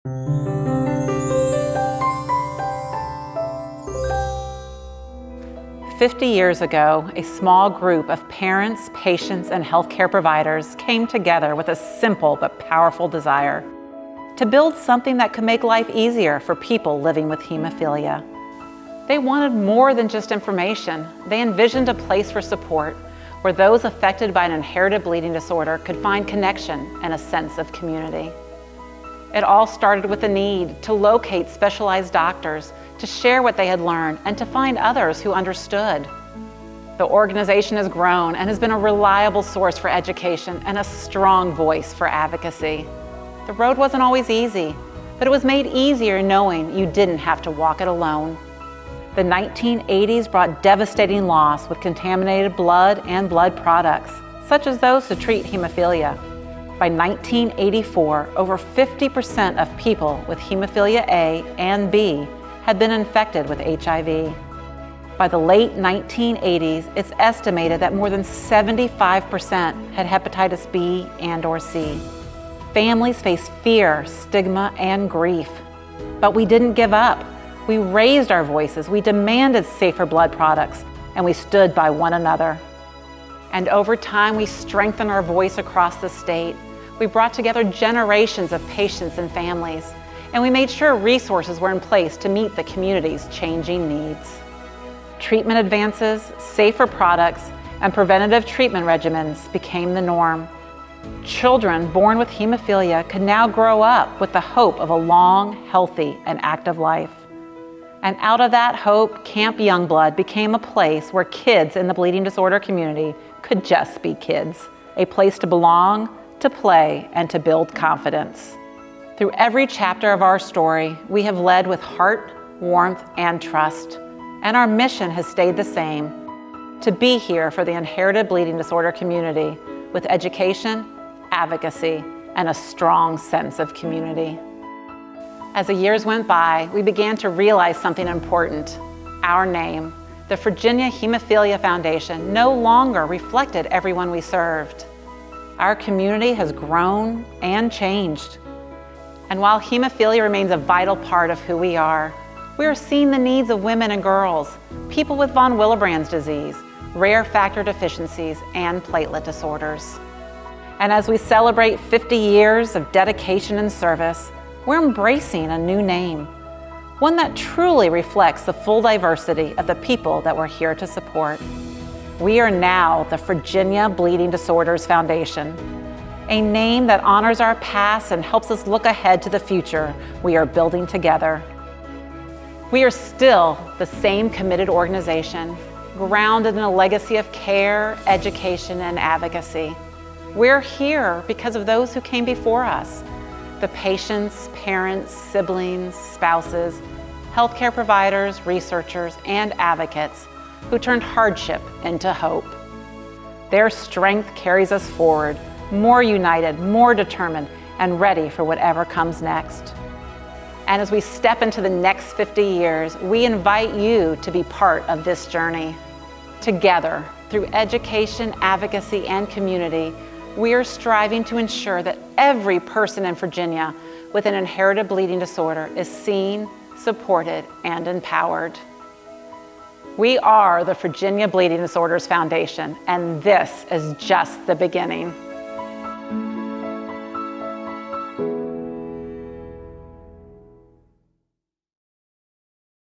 50 years ago, a small group of parents, patients, and healthcare providers came together with a simple but powerful desire to build something that could make life easier for people living with hemophilia. They wanted more than just information. They envisioned a place for support where those affected by an inherited bleeding disorder could find connection and a sense of community. It all started with the need to locate specialized doctors, to share what they had learned, and to find others who understood. The organization has grown and has been a reliable source for education and a strong voice for advocacy. The road wasn't always easy, but it was made easier knowing you didn't have to walk it alone. The 1980s brought devastating loss with contaminated blood and blood products, such as those to treat hemophilia. By 1984, over 50% of people with hemophilia A and B had been infected with HIV. By the late 1980s, it's estimated that more than 75% had hepatitis B and/or C. Families faced fear, stigma, and grief. But we didn't give up. We raised our voices, we demanded safer blood products, and we stood by one another. And over time, we strengthened our voice across the state. We brought together generations of patients and families, and we made sure resources were in place to meet the community's changing needs. Treatment advances, safer products, and preventative treatment regimens became the norm. Children born with hemophilia could now grow up with the hope of a long, healthy, and active life. And out of that hope, Camp Youngblood became a place where kids in the bleeding disorder community could just be kids, a place to belong, to play, and to build confidence. Through every chapter of our story, we have led with heart, warmth, and trust. And our mission has stayed the same: to be here for the inherited bleeding disorder community with education, advocacy, and a strong sense of community. As the years went by, we began to realize something important. Our name, the Virginia Hemophilia Foundation, no longer reflected everyone we served. Our community has grown and changed. And while hemophilia remains a vital part of who we are seeing the needs of women and girls, people with von Willebrand's disease, rare factor deficiencies, and platelet disorders. And as we celebrate 50 years of dedication and service, we're embracing a new name, one that truly reflects the full diversity of the people that we're here to support. We are now the Virginia Bleeding Disorders Foundation, a name that honors our past and helps us look ahead to the future we are building together. We are still the same committed organization, grounded in a legacy of care, education, and advocacy. We're here because of those who came before us, the patients, parents, siblings, spouses, healthcare providers, researchers, and advocates who turned hardship into hope. Their strength carries us forward, more united, more determined, and ready for whatever comes next. And as we step into the next 50 years, we invite you to be part of this journey. Together, through education, advocacy, and community, we are striving to ensure that every person in Virginia with an inherited bleeding disorder is seen, supported, and empowered. We are the Virginia Bleeding Disorders Foundation, and this is just the beginning.